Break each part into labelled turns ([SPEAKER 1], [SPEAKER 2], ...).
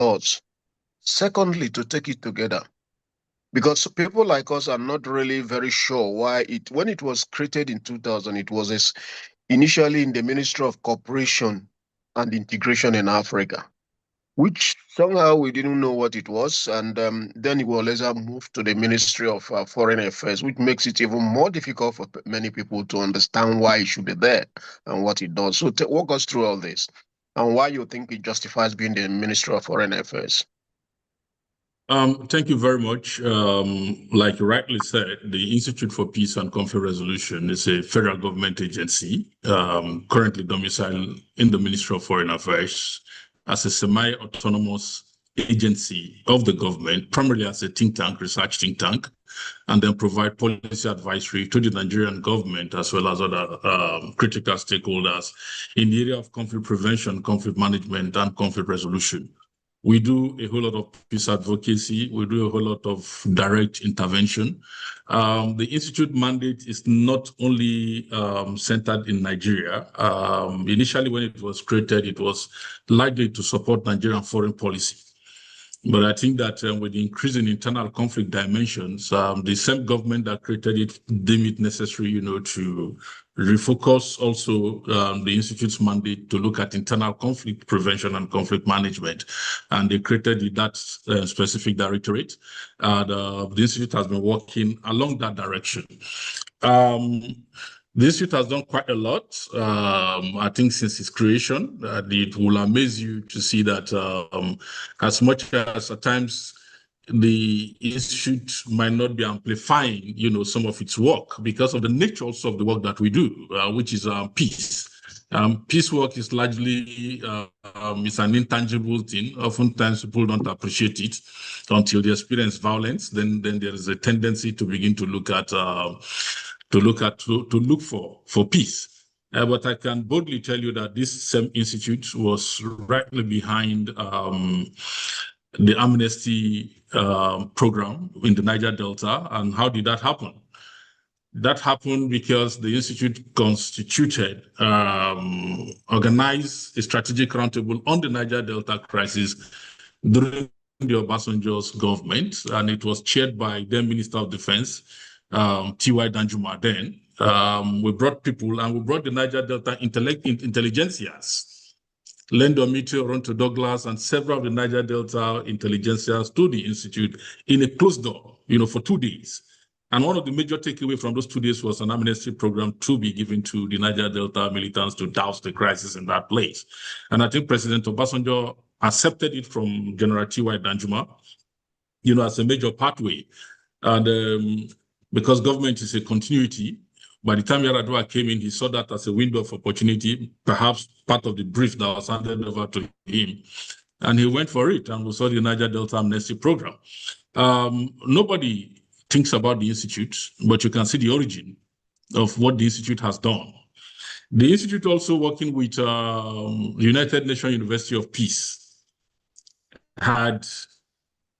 [SPEAKER 1] does. Secondly, to take it together, because people like us are not really very sure why when it was created in 2000, it was initially in the Ministry of Cooperation and Integration in Africa, which somehow we didn't know what it was. And then it was later moved to the Ministry of Foreign Affairs, which makes it even more difficult for many people to understand why it should be there and what it does. So walk us through all this and why you think it justifies being the Ministry of Foreign Affairs.
[SPEAKER 2] Thank you very much. Like you rightly said, the Institute for Peace and Conflict Resolution is a federal government agency currently domiciled in the Ministry of Foreign Affairs as a semi-autonomous agency of the government, primarily as a think tank, research think tank, and then provide policy advisory to the Nigerian government as well as other critical stakeholders in the area of conflict prevention, conflict management, and conflict resolution. We do a whole lot of peace advocacy. We do a whole lot of direct intervention. The Institute mandate is not only centered in Nigeria. Initially, when it was created, it was likely to support Nigerian foreign policy. But I think that with the increase in internal conflict dimensions, the same government that created it deemed it necessary, to refocus also the Institute's mandate to look at internal conflict prevention and conflict management. And they created that specific directorate. The Institute has been working along that direction. The Institute has done quite a lot, I think, since its creation. It will amaze you to see that as much as at times the Institute might not be amplifying, some of its work because of the nature also of the work that we do, which is peace. Peace work is largely it's an intangible thing. Oftentimes people don't appreciate it until they experience violence. Then there is a tendency to begin to look at to look for peace. But I can boldly tell you that this same institute was rightly behind the amnesty program in the Niger Delta. And how did that happen? That happened because the institute constituted, organized a strategic roundtable on the Niger Delta crisis during the Obasanjo's government, and it was chaired by then Minister of Defense, T.Y. Danjuma then. We brought people, and we brought the Niger Delta intelligentsias, Lendo Mitchell, Ronto Douglas, and several of the Niger Delta intelligentsias to the Institute in a closed door, for 2 days. And one of the major takeaways from those 2 days was an amnesty program to be given to the Niger Delta militants to douse the crisis in that place. And I think President Obasanjo accepted it from General T.Y. Danjuma, as a major pathway. And because government is a continuity, by the time Yar'Adua came in, he saw that as a window of opportunity, perhaps part of the brief that was handed over to him. And he went for it, and we saw the Niger Delta amnesty program. Nobody thinks about the Institute, but you can see the origin of what the Institute has done. The Institute also working with the United Nations University of Peace had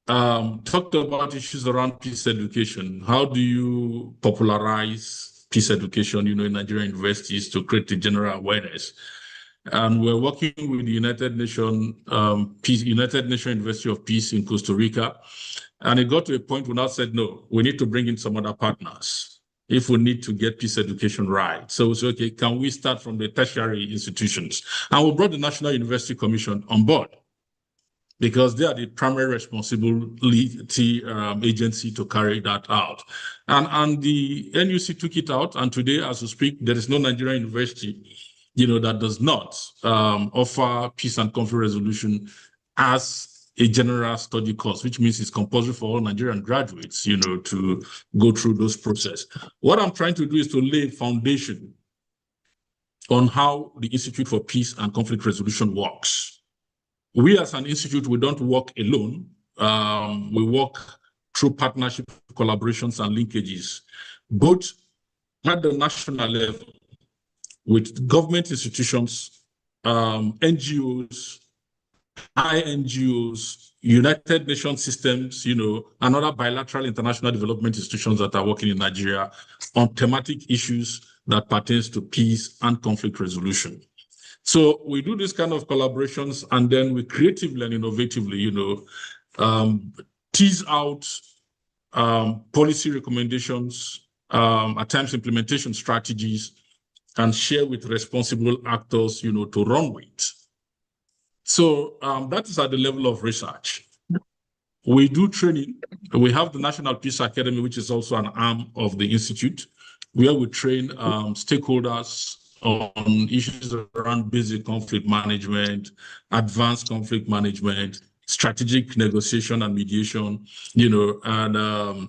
[SPEAKER 2] talked about issues around peace education. How do you popularize peace education, in Nigerian universities to create a general awareness? And we're working with the United Nations University of Peace in Costa Rica. And it got to a point we now said, no, we need to bring in some other partners if we need to get peace education right. So we said, okay, can we start from the tertiary institutions? And we brought the National University Commission on board, because they are the primary responsibility agency to carry that out. And the NUC took it out, and today, as we speak, there is no Nigerian university, that does not offer peace and conflict resolution as a general study course, which means it's compulsory for all Nigerian graduates, to go through those processes. What I'm trying to do is to lay a foundation on how the Institute for Peace and Conflict Resolution works. We as an institute, we don't work alone. We work through partnership, collaborations, and linkages, both at the national level with government institutions, NGOs, INGOs, United Nations systems, and other bilateral international development institutions that are working in Nigeria on thematic issues that pertains to peace and conflict resolution. So we do this kind of collaborations, and then we creatively and innovatively, tease out policy recommendations, at times implementation strategies, and share with responsible actors, to run with. So that is at the level of research. We do training. We have the National Peace Academy, which is also an arm of the Institute, where we train stakeholders on issues around basic conflict management, advanced conflict management, strategic negotiation and mediation, and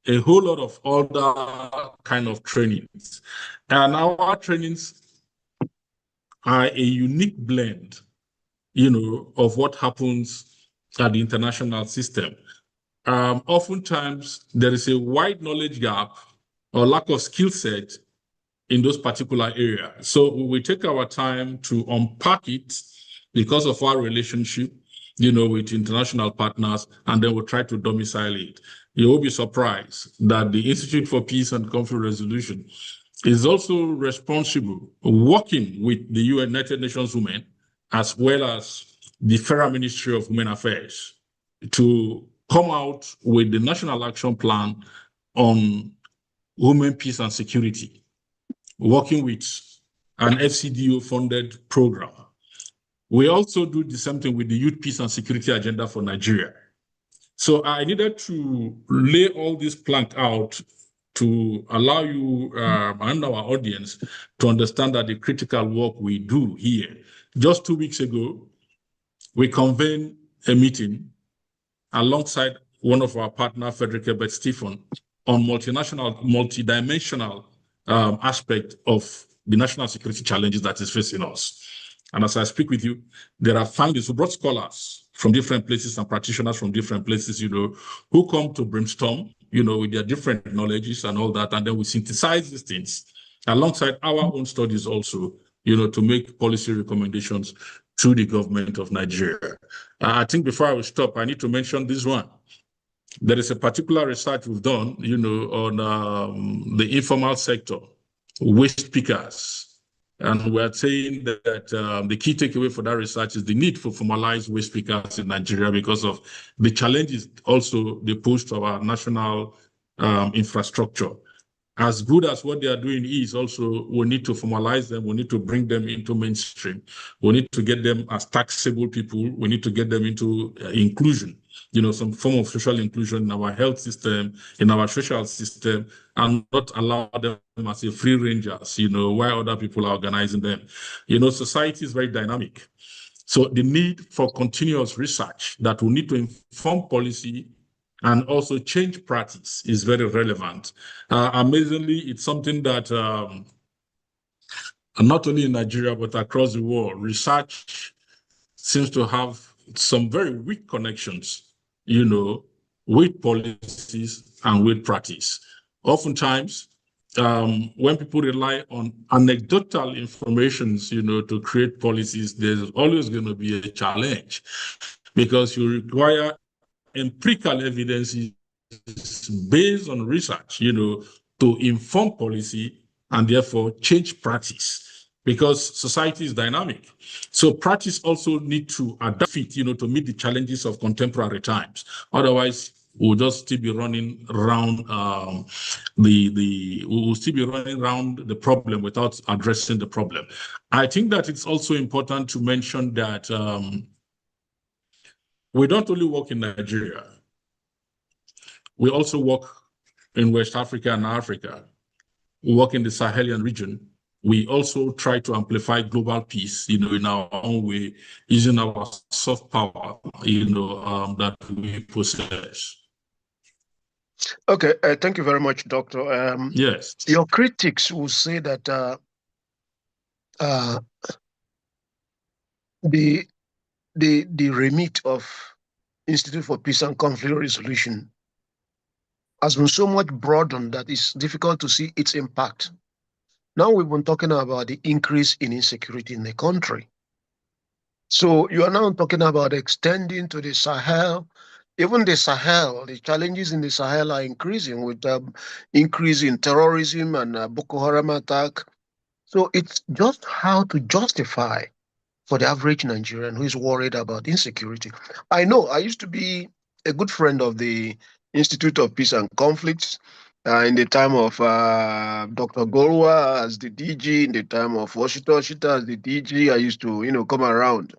[SPEAKER 2] a whole lot of other kind of trainings. And our trainings are a unique blend, of what happens at the international system. Oftentimes, there is a wide knowledge gap or lack of skill set in those particular areas. So we take our time to unpack it because of our relationship, with international partners, and then we'll try to domicile it. You will be surprised that the Institute for Peace and Conflict Resolution is also responsible, working with the United Nations Women, as well as the Federal Ministry of Women Affairs, to come out with the National Action Plan on Women, Peace and Security, working with an FCDO-funded program. We also do the same thing with the Youth Peace and Security Agenda for Nigeria. So I needed to lay all this plank out to allow you and our audience to understand that the critical work we do here. Just 2 weeks ago, we convened a meeting alongside one of our partners, Frederick Ebert Stephen, on multidimensional aspect of the national security challenges that is facing us. And as I speak with you, there are findings. We brought scholars from different places and practitioners from different places, who come to brainstorm, with their different knowledges and all that. And then we synthesize these things alongside our own studies also, to make policy recommendations to the government of Nigeria. I think before I will stop, I need to mention this one. There is a particular research we've done, on the informal sector, waste pickers. And we're saying that the key takeaway for that research is the need for formalized waste pickers in Nigeria because of the challenges also they pose to our national infrastructure. As good as what they are doing is, also we need to formalize them. We need to bring them into mainstream. We need to get them as taxable people. We need to get them into inclusion, some form of social inclusion in our health system, in our social system, and not allow them as a free rangers, while other people are organizing them. Society is very dynamic. So the need for continuous research that will need to inform policy and also change practice is very relevant. Amazingly, it's something that not only in Nigeria, but across the world, research seems to have some very weak connections, with policies and with practice. Oftentimes, when people rely on anecdotal information, to create policies, there's always going to be a challenge because you require empirical evidence based on research, to inform policy and therefore change practice because society is dynamic. So practice also need to adapt it, to meet the challenges of contemporary times. Otherwise, we'll just still be running around we'll still be running around the problem without addressing the problem. I think that it's also important to mention that we don't only work in Nigeria. We also work in West Africa and Africa. We work in the Sahelian region. We also try to amplify global peace, in our own way, using our soft power, that we possess.
[SPEAKER 1] Okay, thank you very much, Doctor.
[SPEAKER 2] Yes.
[SPEAKER 1] Your critics will say that the remit of Institute for Peace and Conflict Resolution has been so much broadened that it's difficult to see its impact. Now we've been talking about the increase in insecurity in the country. So you are now talking about extending to the Sahel. Even the Sahel, the challenges in the Sahel are increasing with increase in terrorism and Boko Haram attack. So it's just how to justify for the average Nigerian who is worried about insecurity. I know I used to be a good friend of the Institute of Peace and Conflicts in the time of Dr. Golwa as the DG, in the time of Washita Oshita as the DG. I used to, come around.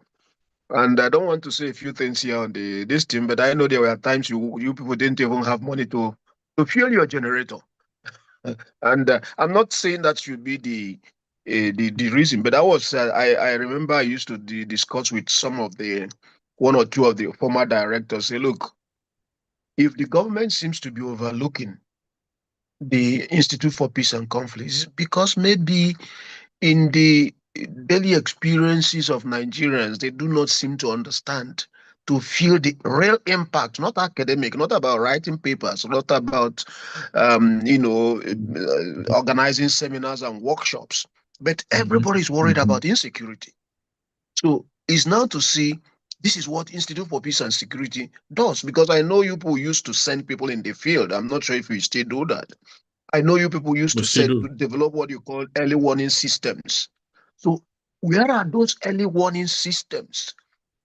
[SPEAKER 1] And I don't want to say a few things here on this team, but I know there were times you people didn't even have money to fuel your generator. And I'm not saying that should be the reason, but I remember I used to discuss with some of the one or two of the former directors. Say, look, if the government seems to be overlooking the Institute for Peace and Conflicts, because maybe in the daily experiences of Nigerians, they do not seem to understand to feel the real impact, not academic, not about writing papers, not about, organizing seminars and workshops, but everybody is worried about insecurity. So it's now to see this is what Institute for Peace and Security does, because I know you people used to send people in the field. I'm not sure if you still do that. I know you people used
[SPEAKER 2] We
[SPEAKER 1] to
[SPEAKER 2] still
[SPEAKER 1] set
[SPEAKER 2] do.
[SPEAKER 1] to develop what you call early warning systems. So where are those early warning systems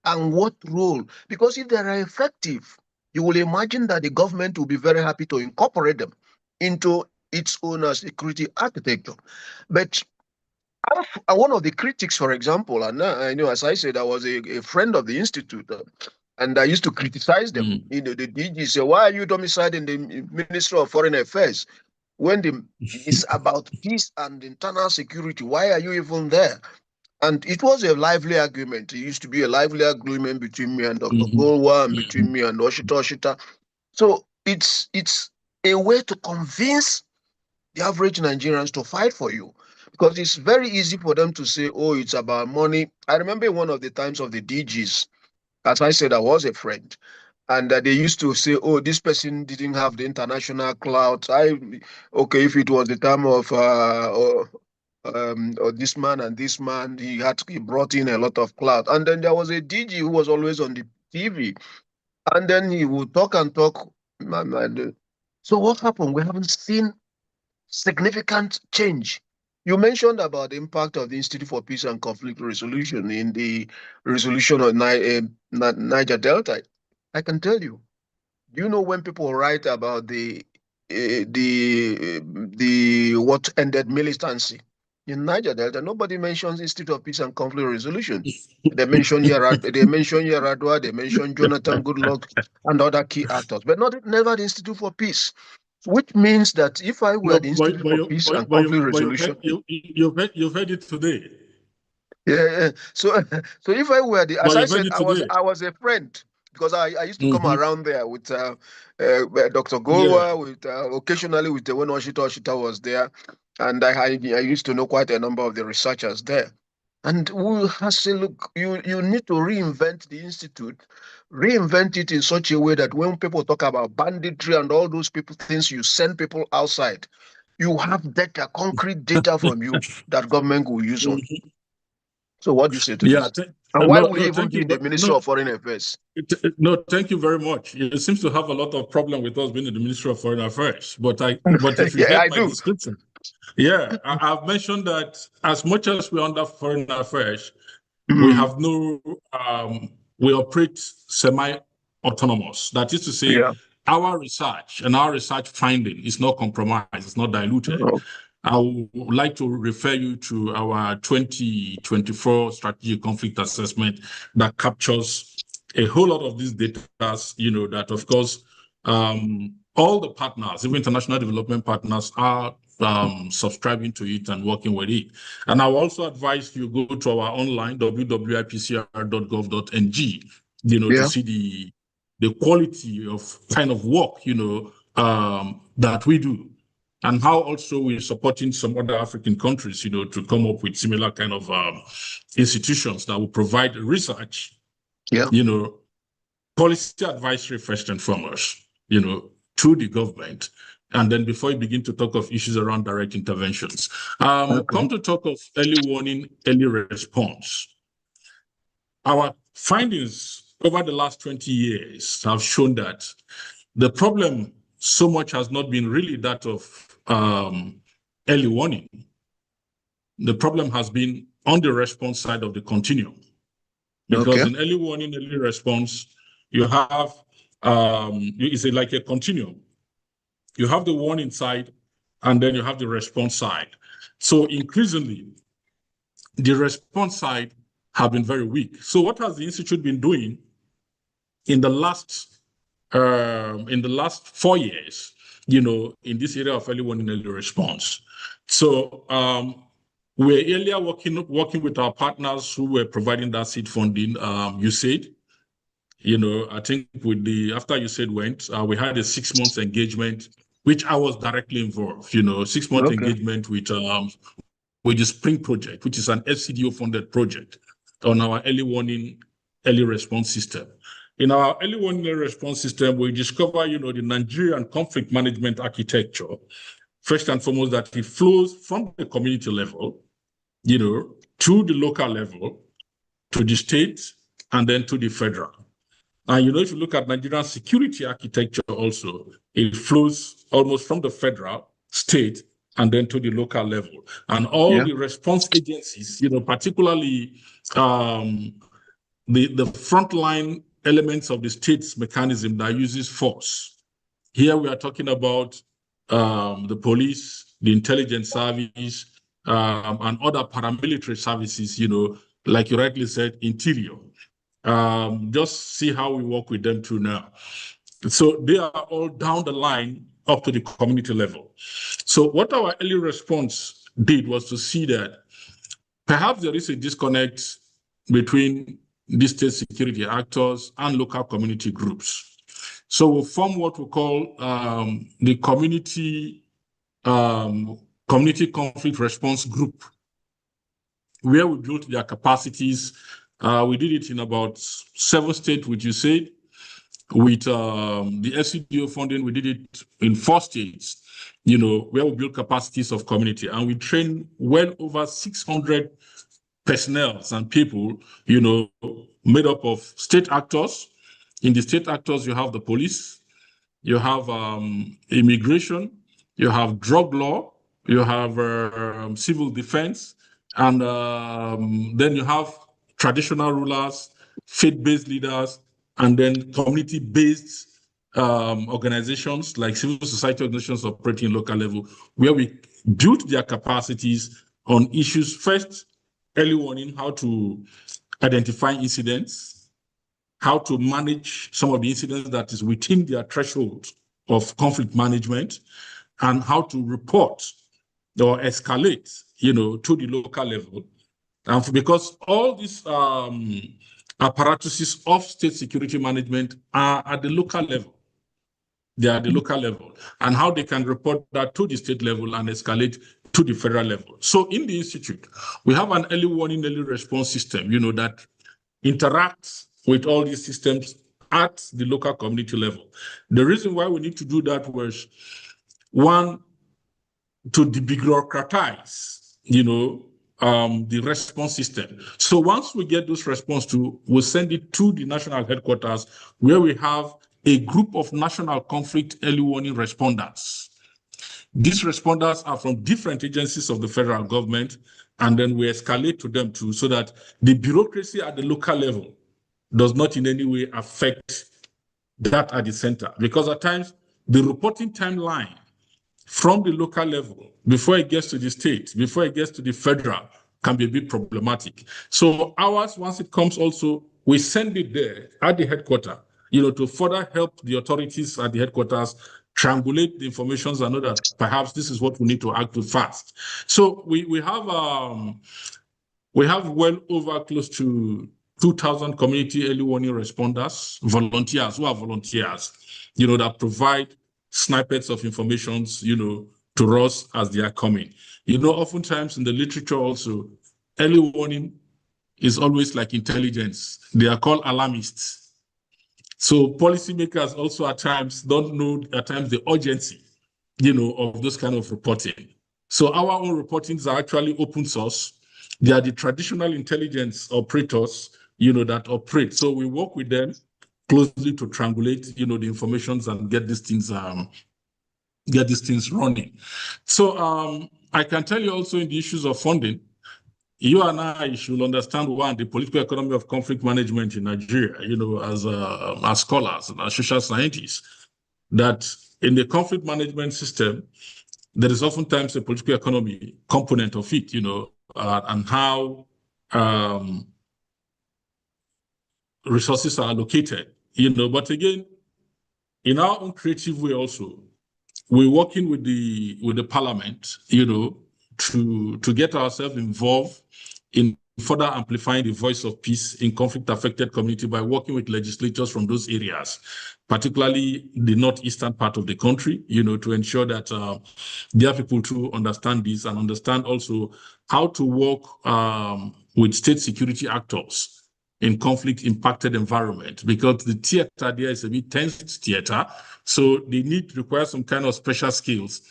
[SPEAKER 1] and what role? Because if they are effective, you will imagine that the government will be very happy to incorporate them into its own security architecture. But one of the critics, for example, and I know, as I said, I was a friend of the institute, and I used to criticize them.
[SPEAKER 2] Mm.
[SPEAKER 1] The DG say, "Why are you domiciled in the Ministry of Foreign Affairs when it's about peace and internal security? Why are you even there?" And it was a lively argument. It used to be a lively agreement between me and Dr.
[SPEAKER 2] Mhm.
[SPEAKER 1] Golwa and between me and Oshita Oshita. So it's a way to convince the average Nigerians to fight for you. Because it's very easy for them to say, oh, it's about money. I remember one of the times of the DGs, as I said, I was a friend. And they used to say, oh, this person didn't have the international clout. Okay, if it was the time of or this man and this man, he brought in a lot of clout. And then there was a DG who was always on the TV. And then he would talk and talk. So what happened? We haven't seen significant change. You mentioned about the impact of the Institute for Peace and Conflict Resolution in the resolution of Niger Delta. I can tell you. Do you know when people write about the what ended militancy in Niger Delta? Nobody mentions Institute of Peace and Conflict Resolution. They mention Yaradua, they mention Jonathan Goodluck and other key actors, but never the Institute for Peace. Which means that if I were
[SPEAKER 2] No,
[SPEAKER 1] the Institute for Peace and Conflict Resolution,
[SPEAKER 2] you've heard it today.
[SPEAKER 1] yeah, yeah. So, so if I were the, as
[SPEAKER 2] But
[SPEAKER 1] I
[SPEAKER 2] you've heard
[SPEAKER 1] said,
[SPEAKER 2] it
[SPEAKER 1] I was
[SPEAKER 2] today.
[SPEAKER 1] I was a friend because I used to come
[SPEAKER 2] Hmm.
[SPEAKER 1] around there with Dr.
[SPEAKER 2] Yeah.
[SPEAKER 1] Golwa, with occasionally with when Oshita was there, and I used to know quite a number of the researchers there. And we have said, look, you need to reinvent the institute, reinvent it in such a way that when people talk about banditry and all those people things, you send people outside, you have data, concrete data from you that government will use on.
[SPEAKER 2] Mhm.
[SPEAKER 1] So what do you say to
[SPEAKER 2] Yeah.
[SPEAKER 1] this? And why
[SPEAKER 2] No,
[SPEAKER 1] will you
[SPEAKER 2] no,
[SPEAKER 1] even
[SPEAKER 2] thank
[SPEAKER 1] be
[SPEAKER 2] you.
[SPEAKER 1] in the Ministry
[SPEAKER 2] No,
[SPEAKER 1] of Foreign Affairs?
[SPEAKER 2] no, thank you very much. It seems to have a lot of problem with us being in the Ministry of Foreign Affairs. But if you
[SPEAKER 1] Yeah,
[SPEAKER 2] heard
[SPEAKER 1] I
[SPEAKER 2] my
[SPEAKER 1] do.
[SPEAKER 2] description, yeah, I've mentioned that as much as we're under Foreign Affairs, we
[SPEAKER 1] Mm,
[SPEAKER 2] have no, we operate semi-autonomous. That is to say,
[SPEAKER 1] yeah.
[SPEAKER 2] our research and our research finding is not compromised, it's not diluted.
[SPEAKER 1] Oh,
[SPEAKER 2] I would like to refer you to our 2024 strategic conflict assessment that captures a whole lot of these data, that of course, all the partners, even international development partners, are subscribing to it and working with it. And I will also advise you go to our online www.ipcr.gov.ng, to
[SPEAKER 1] yeah.
[SPEAKER 2] see the quality of kind of work, that we do, and how also we're supporting some other African countries, to come up with similar kind of institutions that will provide research,
[SPEAKER 1] Yeah.
[SPEAKER 2] you know, policy advisory first and foremost, to the government. And then before you begin to talk of issues around direct interventions, come
[SPEAKER 1] Okay.
[SPEAKER 2] to talk of early warning, early response. Our findings over the last 20 years have shown that the problem so much has not been really that of early warning. the problem has been on the response side of the continuum. Because in early warning, early response, you have, it's like a continuum. You have the warning side, and then you have the response side. So increasingly, the response side have been very weak. So what has the Institute been doing in the last 4 years, in this area of early warning, early response? So we're earlier working with our partners who were providing that seed funding. USAID, I think after USAID went, we had a 6 months engagement, which I was directly involved. 6 month engagement with the Spring project, which is an FCDO funded project on our early warning, early response system. In our early warning, early response system, we discover, the Nigerian conflict management architecture. First and foremost, that it flows from the community level, to the local level, to the state, and then to the federal. And, if you look at Nigerian security architecture also, it flows almost from the federal, state, and then to the local level. And all the response agencies, particularly the frontline elements of the state's mechanism that uses force. Here we are talking about the police, the intelligence service, and other paramilitary services, like you rightly said, interior. Just see how we work with them too now. So they are all down the line up to the community level. So what our early response did was to see that perhaps there is a disconnect between these state security actors and local community groups. So we form what we call the community conflict response group, where we built their capacities. We did it in about 7 states, which you said. With the FCDO funding, we did it in 4 states, where we built capacities of community. And we trained well over 600 personnel and people, made up of state actors. In the state actors, you have the police, you have immigration, you have drug law, you have civil defense, and then you have traditional rulers, faith-based leaders, and then community-based organizations like civil society organizations operating local level, where we built their capacities on issues. First, early warning, how to identify incidents, how to manage some of the incidents that is within their threshold of conflict management, and how to report or escalate, to the local level. And because all these apparatuses of state security management are at the local level. They are at the local level, and how they can report that to the state level and escalate to the federal level. So in the Institute, we have an early warning, early response system, that interacts with all these systems at the local community level. The reason why we need to do that was, one, to debureaucratize, the response system. So once we get those response we'll send it to the national headquarters, where we have a group of national conflict early warning responders. These responders are from different agencies of the federal government, and then we escalate to them too, so that the bureaucracy at the local level does not in any way affect that at the center. Because at times, the reporting timeline from the local level, before it gets to the state, before it gets to the federal, can be a bit problematic. So ours, once it comes also, we send it there at the headquarters, to further help the authorities at the headquarters triangulate the information and know that perhaps this is what we need to act to fast. So we have well over close to 2,000 community early warning responders, volunteers who are volunteers, that provide snippets of information, to us as they are coming. Oftentimes in the literature also, early warning is always like intelligence. They are called alarmists. So policymakers also at times don't know the urgency, of those kind of reporting. So our own reportings are actually open source. They are the traditional intelligence operators, that operate. So we work with them closely to triangulate, the informations and get these things running. So I can tell you also in the issues of funding, you and I should understand one, the political economy of conflict management in Nigeria, as scholars and as social scientists, that in the conflict management system, there is oftentimes a political economy component of it, and how resources are allocated, But again, in our own creative way also, we're working with the parliament, to get ourselves involved in further amplifying the voice of peace in conflict-affected community by working with legislators from those areas, particularly the northeastern part of the country, to ensure that their people too understand this and understand also how to work with state security actors in conflict-impacted environment, because the theater there is a bit tense theater, so they require some kind of special skills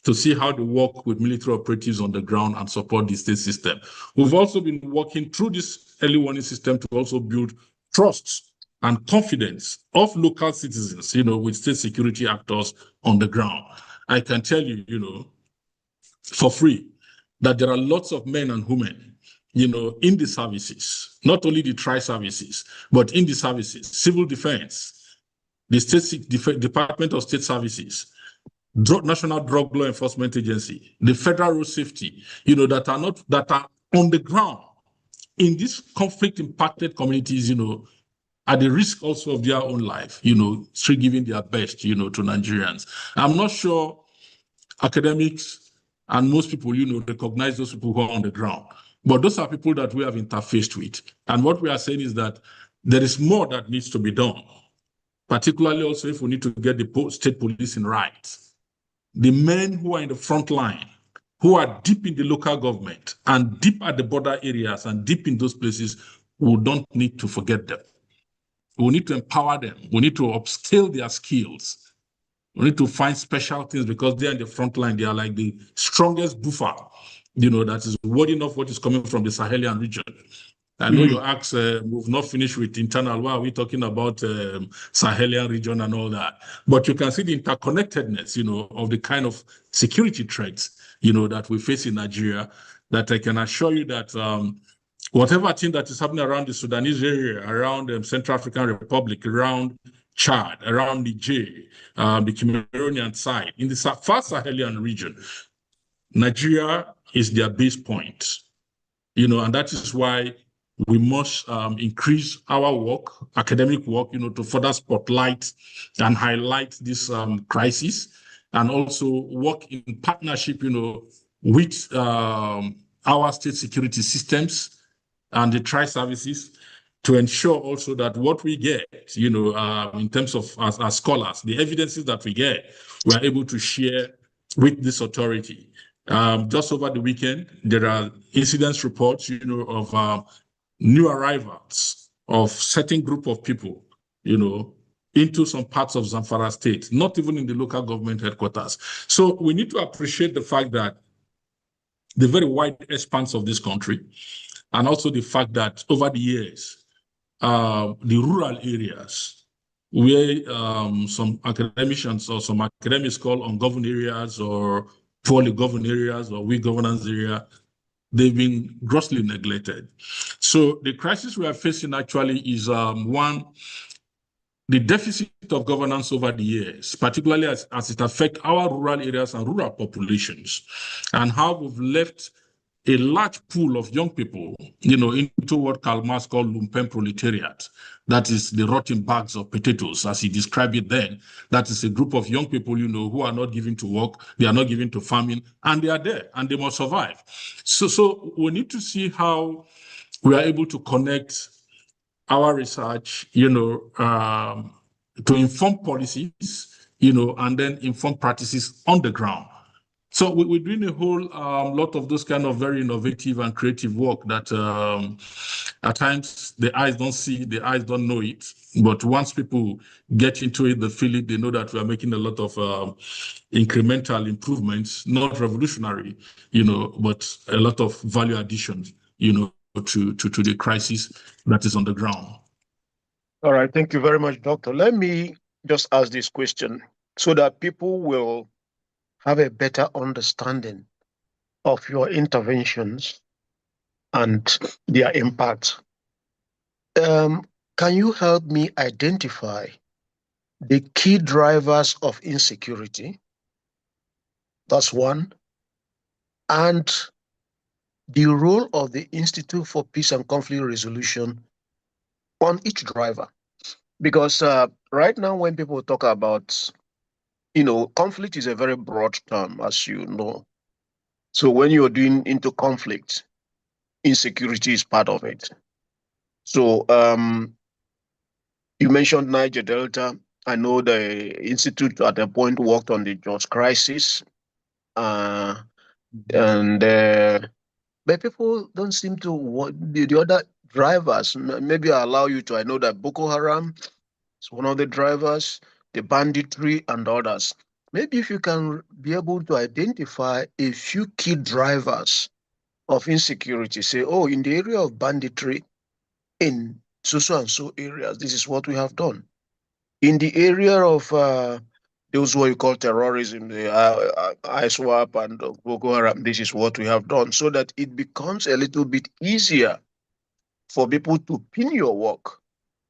[SPEAKER 2] to see how to work with military operatives on the ground and support the state system. We've also been working through this early warning system to also build trust and confidence of local citizens, with state security actors on the ground. I can tell you, for free, that there are lots of men and women, in the services, not only the tri-services, but in the services, civil defense, the State Department of State Services, National Drug Law Enforcement Agency, the Federal Road Safety, that are on the ground in these conflict-impacted communities, at the risk also of their own life, still giving their best, to Nigerians. I'm not sure academics and most people, recognize those people who are on the ground. But those are people that we have interfaced with. And what we are saying is that there is more that needs to be done, particularly also if we need to get the state policing right. The men who are in the front line, who are deep in the local government and deep at the border areas and deep in those places, we don't need to forget them. We need to empower them. We need to upscale their skills. We need to find special things because they're in the front line. They are like the strongest buffer, that is warding off what is coming from the Sahelian region. I know you asked, we've not finished with internal. Why are we talking about Sahelian region and all that? But you can see the interconnectedness, of the kind of security threats, that we face in Nigeria, that I can assure you that whatever thing that is happening around the Sudanese area, around the Central African Republic, around Chad, around Niger, the Cameroonian side, in the far Sahelian region, Nigeria is their base point, and that is why we must increase our work, academic work, to further spotlight and highlight this crisis, and also work in partnership, with our state security systems and the tri-services to ensure also that what we get, in terms of as scholars, the evidences that we get, we are able to share with this authority. Just over the weekend, there are incidents reports, of new arrivals of certain group of people, into some parts of Zamfara state, not even in the local government headquarters. So we need to appreciate the fact that the very wide expanse of this country, and also the fact that over the years, the rural areas where some academicians or some academics call ungoverned areas or poorly governed areas or weak governance area, they've been grossly neglected. So the crisis we are facing actually is one, the deficit of governance over the years, particularly as it affects our rural areas and rural populations, and how we've left a large pool of young people, into what Karl Marx called lumpen proletariat. That is the rotten bags of potatoes, as he described it then. That is a group of young people, who are not given to work, they are not given to farming, and they are there, and they must survive. So we need to see how we are able to connect our research, to inform policies, and then inform practices on the ground. So we're doing a whole lot of those kind of very innovative and creative work that at times the eyes don't see, the eyes don't know it. But once people get into it, they feel it, they know that we are making a lot of incremental improvements, not revolutionary, but a lot of value additions, to the crisis that is on the ground.
[SPEAKER 1] All right, thank you very much, Doctor. Let me just ask this question so that people will have a better understanding of your interventions. and their impact. Um, can you help me identify the key drivers of insecurity? That's one. And the role of the Institute for Peace and Conflict Resolution on each driver. Because right now, when people talk about, conflict is a very broad term, as you know. So when you're doing into conflict, insecurity is part of it. So you mentioned Niger Delta. I know the Institute at a point worked on the Just crisis. Uh, and but people don't seem to want the other drivers. Maybe I allow you to. I know that Boko Haram is one of the drivers, the banditry, and others. Maybe if you can be able to identify a few key drivers of insecurity, say, oh, in the area of banditry, in so and so areas, this is what we have done. In the area of those what you call terrorism, the ISWAP and Boko Haram, this is what we have done, so that it becomes a little bit easier for people to pin your work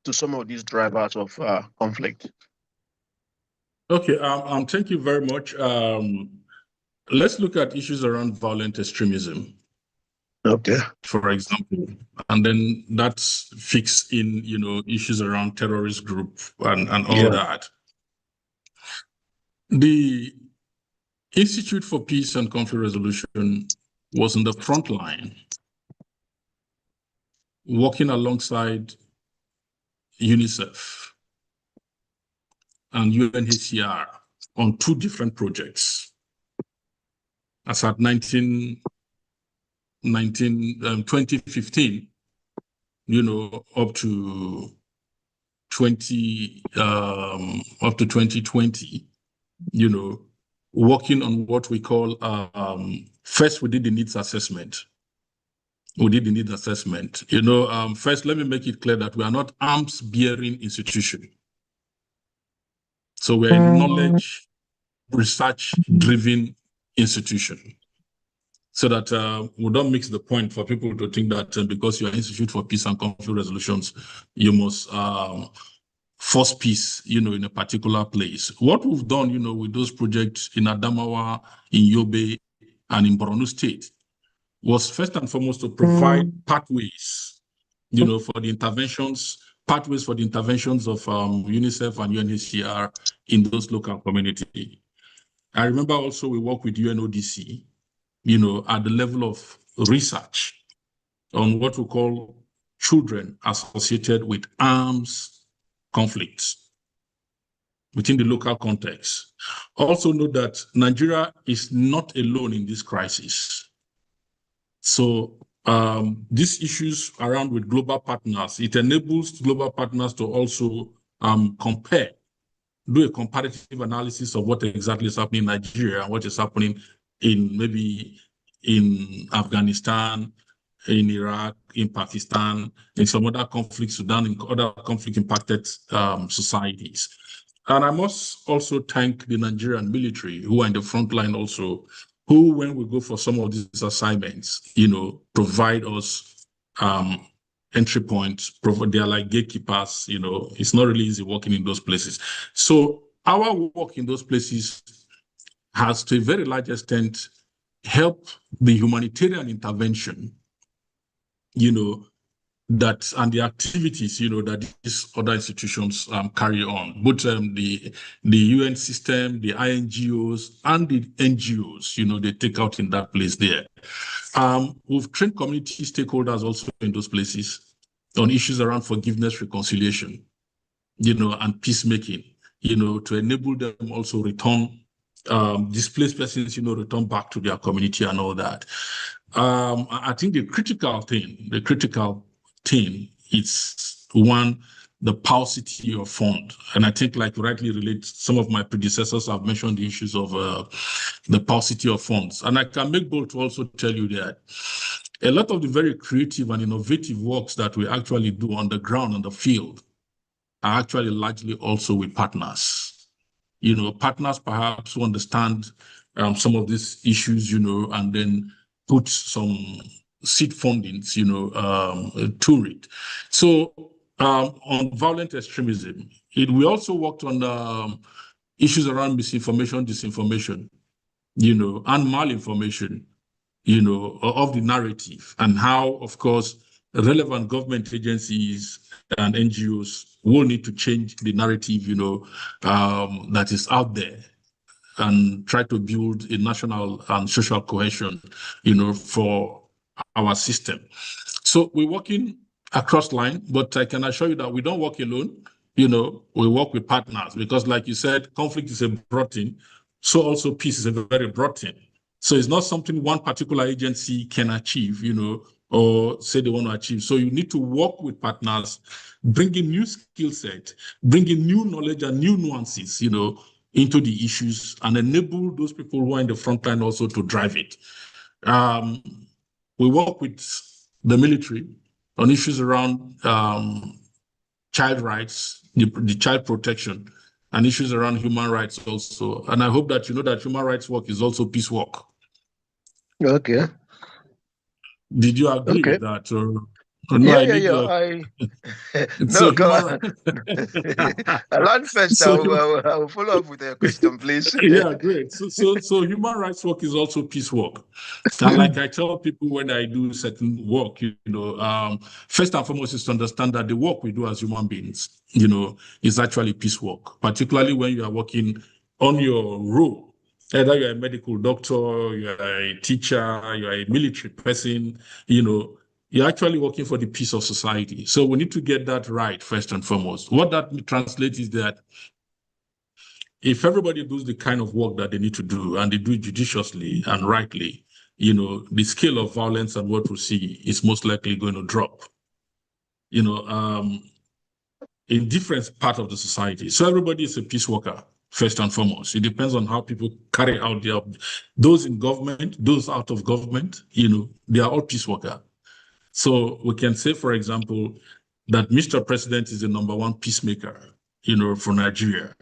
[SPEAKER 1] to some of these drivers of conflict.
[SPEAKER 2] Okay, thank you very much. Let's look at issues around violent extremism,
[SPEAKER 1] Okay.
[SPEAKER 2] for example, and then that's fixed in, issues around terrorist group and all
[SPEAKER 1] Yeah.
[SPEAKER 2] that. The Institute for Peace and Conflict Resolution was in the front line, working alongside UNICEF and UNHCR on two different projects. As at 2015, up to 2020, working on what we call, first we did the needs assessment. First, let me make it clear that we are not arms-bearing institution. So we're a knowledge, research-driven institution. So that we don't mix the point for people to think that because you're Institute for Peace and Conflict Resolutions, you must force peace, in a particular place. What we've done, with those projects in Adamawa, in Yobe, and in Borno State was first and foremost to provide pathways, for the interventions, pathways for the interventions of UNICEF and UNHCR in those local communities. I remember also we work with UNODC, at the level of research on what we call children associated with arms conflicts within the local context. Also note that Nigeria is not alone in this crisis. So these issues around with global partners, it enables global partners to also do a comparative analysis of what exactly is happening in Nigeria and what is happening maybe in Afghanistan, in Iraq, in Pakistan, in some other conflicts, Sudan, in other conflict-impacted societies. And I must also thank the Nigerian military who are in the front line also, who, when we go for some of these assignments, provide us entry points. They are like gatekeepers. It's not really easy working in those places. So our work in those places has, to a very large extent, helped the humanitarian intervention, that and the activities, that these other institutions carry on, both the UN system, the INGOs, and the NGOs, they take out in that place there. We've trained community stakeholders also in those places on issues around forgiveness, reconciliation, and peacemaking, to enable them also return displaced persons, return back to their community and all that. I think the critical thing is one, the paucity of fund. And I think, like rightly relate, some of my predecessors have mentioned the issues of the paucity of funds. And I can make bold to also tell you that a lot of the very creative and innovative works that we actually do on the ground, on the field, are actually largely also with partners. Partners perhaps who understand some of these issues, and then put some seed fundings, to it. So on violent extremism, we also worked on issues around misinformation, disinformation, and malinformation, of the narrative, and how, of course, relevant government agencies and NGOs will need to change the narrative, that is out there, and try to build a national and social cohesion, for our system. So we're working across line, but I can assure you that we don't work alone. We work with partners, because, like you said, conflict is a broad thing. So also peace is a very broad thing. So it's not something one particular agency can achieve, or say they want to achieve. So you need to work with partners, bring in new skill set, bring in new knowledge and new nuances, into the issues, and enable those people who are in the front line also to drive it. We work with the military on issues around child rights, the child protection, and issues around human rights also. And I hope that you know that human rights work is also peace work.
[SPEAKER 1] Okay.
[SPEAKER 2] Did you agree
[SPEAKER 1] Okay.
[SPEAKER 2] with that? Or no,
[SPEAKER 1] Yeah,
[SPEAKER 2] I
[SPEAKER 1] yeah,
[SPEAKER 2] need
[SPEAKER 1] yeah.
[SPEAKER 2] your. So
[SPEAKER 1] No, go
[SPEAKER 2] human
[SPEAKER 1] on.
[SPEAKER 2] rights.
[SPEAKER 1] I learn first. I
[SPEAKER 2] so
[SPEAKER 1] will, I will follow up with a question, please.
[SPEAKER 2] yeah, great. So human rights work is also peace work. And like I tell people when I do certain work, first and foremost is to understand that the work we do as human beings, is actually peace work, particularly when you are working on your role. Either you're a medical doctor, you're a teacher, you're a military person, you're actually working for the peace of society. So we need to get that right first and foremost. What that translates is that if everybody does the kind of work that they need to do, and they do it judiciously and rightly, the scale of violence and what we see is most likely going to drop, in different part of the society. So everybody is a peace worker, first and foremost. It depends on how people carry out those in government, those out of government, they are all peace worker. So we can say, for example, that Mr. President is the number one peacemaker, for Nigeria.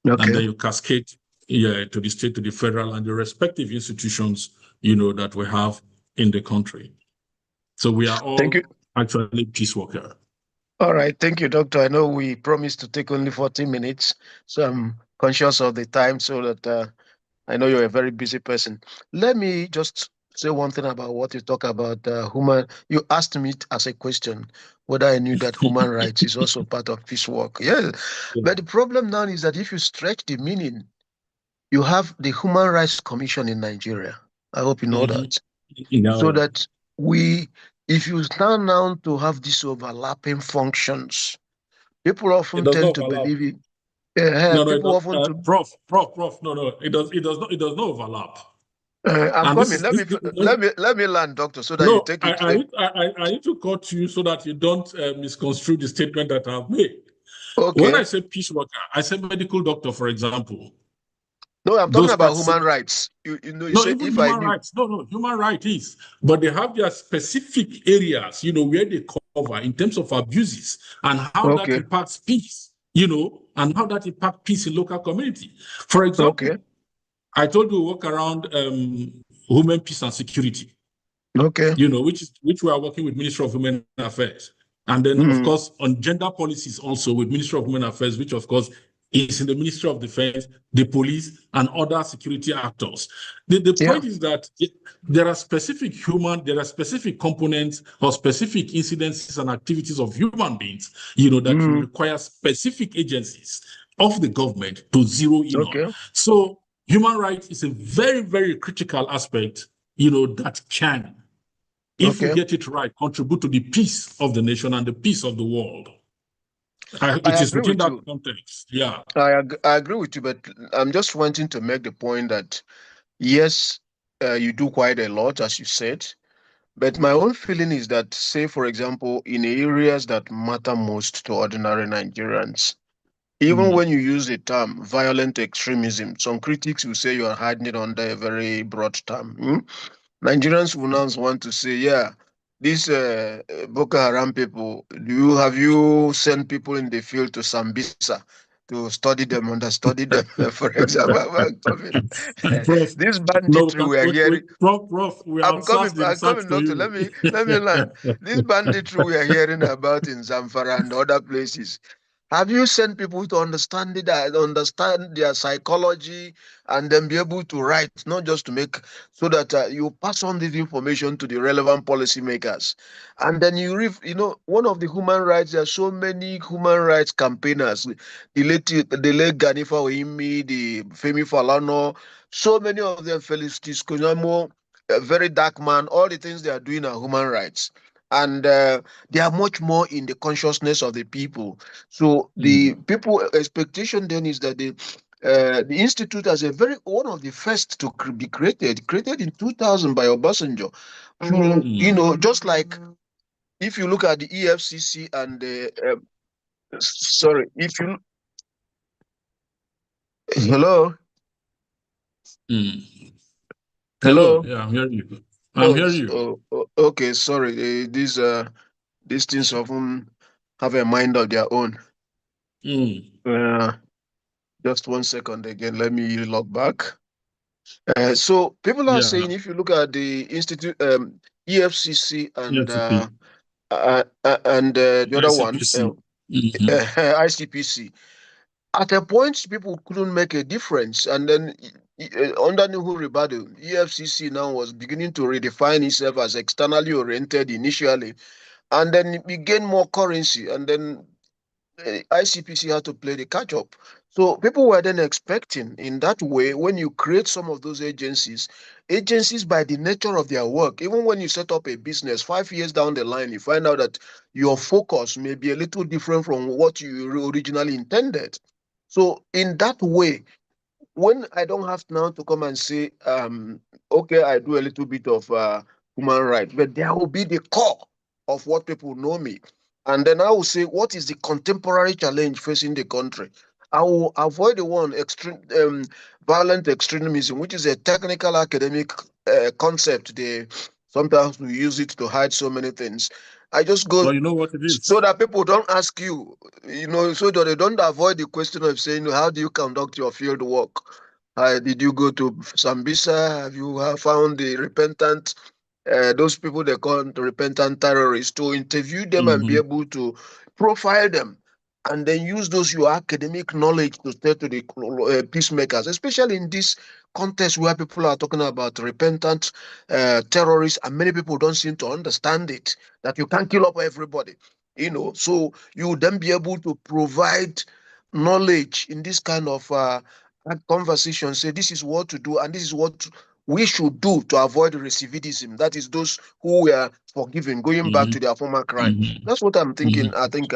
[SPEAKER 1] Okay.
[SPEAKER 2] And then you cascade to the state, to the federal, and the respective institutions, that we have in the country. So we are
[SPEAKER 1] Thank you.
[SPEAKER 2] all actually peace worker.
[SPEAKER 1] All right. Thank you, Doctor. I know we promised to take only 40 minutes, so I'm conscious of the time, so that I know you're a very busy person. Let me just say one thing about what you talk about human. You asked me as a question whether I knew that human rights is also part of peace work. Yeah.
[SPEAKER 2] Yeah.
[SPEAKER 1] But the problem now is that if you stretch the meaning, you have the Human Rights Commission in Nigeria. I hope you know that. So
[SPEAKER 2] No,
[SPEAKER 1] that if you start now to have these overlapping functions, people
[SPEAKER 2] it
[SPEAKER 1] often
[SPEAKER 2] does
[SPEAKER 1] tend
[SPEAKER 2] not
[SPEAKER 1] to
[SPEAKER 2] overlap.
[SPEAKER 1] believe it.
[SPEAKER 2] No, it
[SPEAKER 1] People
[SPEAKER 2] does,
[SPEAKER 1] often to.
[SPEAKER 2] Prof. No, it does not overlap.
[SPEAKER 1] I'm
[SPEAKER 2] And this
[SPEAKER 1] coming.
[SPEAKER 2] is this,
[SPEAKER 1] Let me learn, doctor, so that you
[SPEAKER 2] no,
[SPEAKER 1] take it.
[SPEAKER 2] I need to cut you so that you don't misconstrue the statement that I've made. When
[SPEAKER 1] Okay.
[SPEAKER 2] I say peace worker, I say medical doctor, for example.
[SPEAKER 1] No, I'm talking
[SPEAKER 2] Those
[SPEAKER 1] about
[SPEAKER 2] practicing.
[SPEAKER 1] human rights. You
[SPEAKER 2] No,
[SPEAKER 1] say
[SPEAKER 2] even
[SPEAKER 1] if I
[SPEAKER 2] human
[SPEAKER 1] knew.
[SPEAKER 2] rights. No, human right is. But they have their specific areas, where they cover in terms of abuses and how that
[SPEAKER 1] Okay.
[SPEAKER 2] impacts peace, and how that impacts peace in local community. For
[SPEAKER 1] Okay.
[SPEAKER 2] example, I told you work around women, peace and security,
[SPEAKER 1] Okay.
[SPEAKER 2] which we are working with Ministry of Women Affairs. And then, of
[SPEAKER 1] Mm.
[SPEAKER 2] course, on gender policies also with Ministry of Women Affairs, which, of course, is in the Ministry of Defense, the police, and other security actors. The
[SPEAKER 1] Yeah.
[SPEAKER 2] point is that there are specific components or specific incidences and activities of human beings, that will
[SPEAKER 1] Mm.
[SPEAKER 2] require specific agencies of the government to zero in on.
[SPEAKER 1] Okay.
[SPEAKER 2] So human rights is a very, very critical aspect, that can, if we
[SPEAKER 1] Okay.
[SPEAKER 2] get it right, contribute to the peace of the nation and the peace of the world.
[SPEAKER 1] I
[SPEAKER 2] It is
[SPEAKER 1] agree
[SPEAKER 2] within
[SPEAKER 1] with
[SPEAKER 2] that
[SPEAKER 1] you.
[SPEAKER 2] context. Yeah.
[SPEAKER 1] I agree with you, but I'm just wanting to make the point that yes, you do quite a lot, as you said. But my own feeling is that, say, for example, in areas that matter most to ordinary Nigerians, even
[SPEAKER 2] Mm.
[SPEAKER 1] when you use the term violent extremism, some critics will say you are hiding it under a very broad term. Nigerians will now want to say, yeah, these Boko Haram people, have you sent people in the field to Sambisa? to study them, understudy them. For example, I'm coming.
[SPEAKER 2] Prof,
[SPEAKER 1] This
[SPEAKER 2] no,
[SPEAKER 1] banditry we are
[SPEAKER 2] we,
[SPEAKER 1] hearing.
[SPEAKER 2] Prof, we outsource the
[SPEAKER 1] I'm
[SPEAKER 2] research
[SPEAKER 1] coming,
[SPEAKER 2] to
[SPEAKER 1] doctor.
[SPEAKER 2] you.
[SPEAKER 1] Let me learn. This banditry we are hearing about in Zamfara and other places. Have you sent people to understand it, understand their psychology, and then be able to write, not just to make, so that you pass on this information to the relevant policymakers, and then one of the human rights. There are so many human rights campaigners, the late Ganifa Oimi, the Femi Falana, so many of them, Felix Tiskonamo, a very dark man. All the things they are doing are human rights, and they are much more in the consciousness of the people. So the
[SPEAKER 2] Mm,
[SPEAKER 1] people expectation then is that the institute as a very one of the first to be created in 2000 by Obasanjo. Just like if you look at the EFCC and the sorry, if you hello,
[SPEAKER 2] mm. Hello,
[SPEAKER 1] hello.
[SPEAKER 2] yeah, I'm hearing you. I'm
[SPEAKER 1] Oh,
[SPEAKER 2] hearing you.
[SPEAKER 1] okay, sorry. These things often have a mind of their own.
[SPEAKER 2] Mm.
[SPEAKER 1] Uh, just 1 second again. Let me log back. So people are
[SPEAKER 2] Yeah,
[SPEAKER 1] saying if you look at the institute, EFCC
[SPEAKER 2] EFCP,
[SPEAKER 1] and the other one,
[SPEAKER 2] ICPC. Mhm.
[SPEAKER 1] ICPC, at a point people couldn't make a difference, and then under Nuhu Ribadu, EFCC now was beginning to redefine itself as externally oriented initially, and then it began more currency, and then ICPC had to play the catch up. So people were then expecting in that way, when you create some of those agencies by the nature of their work, even when you set up a business 5 years down the line, you find out that your focus may be a little different from what you originally intended. So in that way, when I don't have now to come and say, okay, I do a little bit of human rights, but there will be the core of what people know me. And then I will say, what is the contemporary challenge facing the country? I will avoid the one extreme violent extremism, which is a technical academic concept. Sometimes we use it to hide so many things. I just go
[SPEAKER 2] But you know what it
[SPEAKER 1] so
[SPEAKER 2] is?
[SPEAKER 1] that people don't ask you, so that they don't avoid the question of saying, how do you conduct your field work? Did you go to Sambisa? Have you found the repentant, those people they call the repentant terrorists, to interview them and be
[SPEAKER 2] Mhm.
[SPEAKER 1] able to profile them and then use those your academic knowledge to say to the peacemakers, especially in this context where people are talking about repentant terrorists and many people don't seem to understand it, that you can't kill up everybody. So you would then be able to provide knowledge in this kind of conversation, say this is what to do and this is what we should do to avoid recidivism. That is those who were forgiven going back to
[SPEAKER 2] Mhm.
[SPEAKER 1] their former crime.
[SPEAKER 2] Mhm.
[SPEAKER 1] That's what I'm thinking. I
[SPEAKER 2] Mhm.
[SPEAKER 1] think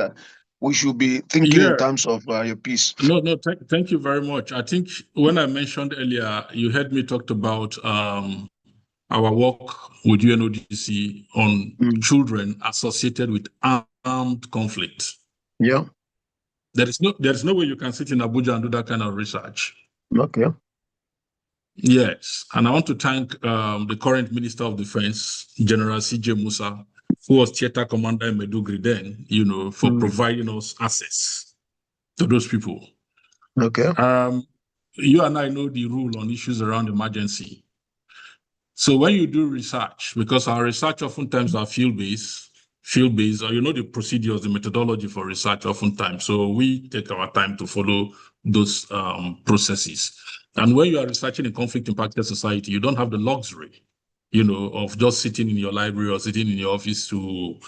[SPEAKER 1] we should be thinking in
[SPEAKER 2] Yeah.
[SPEAKER 1] terms of your piece.
[SPEAKER 2] No, no, thank you very much. I think when I mentioned earlier, you heard me talked about our work with UNODC on
[SPEAKER 1] Mm.
[SPEAKER 2] children associated with armed conflict.
[SPEAKER 1] Yeah.
[SPEAKER 2] There is no way you can sit in Abuja and do that kind of research.
[SPEAKER 1] Okay.
[SPEAKER 2] Yes, and I want to thank the current Minister of Defense, General C.J. Musa, who was theater commander in Medugri then, for
[SPEAKER 1] Mm.
[SPEAKER 2] providing us access to those people.
[SPEAKER 1] Okay.
[SPEAKER 2] Um, you and I know the rule on issues around emergency. So when you do research, because our research oftentimes are field-based, or the procedures, the methodology for research oftentimes. So we take our time to follow those processes. And when you are researching in conflict impacted society, you don't have the luxury, of just sitting in your library or sitting in your office to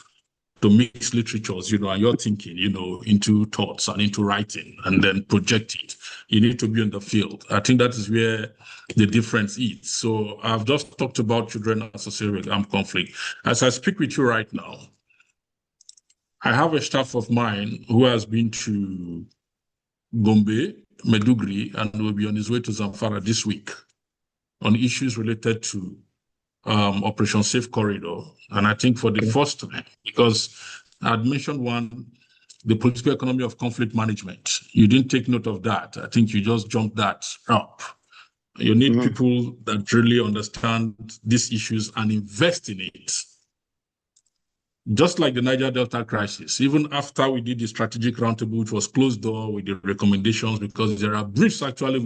[SPEAKER 2] mix literatures, and your thinking, into thoughts and into writing and then project it. You need to be in the field. I think that is where the difference is. So I've just talked about children associated with armed conflict. As I speak with you right now, I have a staff of mine who has been to Gombe, Medugri, and will be on his way to Zamfara this week on issues related to Operation Safe Corridor. And I think for the
[SPEAKER 1] Okay.
[SPEAKER 2] first time, because I'd mentioned one, the political economy of conflict management. You didn't take note of that. I think you just jumped that up. You need
[SPEAKER 1] Mm.
[SPEAKER 2] people that really understand these issues and invest in it. just like the Niger Delta crisis, even after we did the strategic roundtable, which was closed door with the recommendations, because there are briefs actually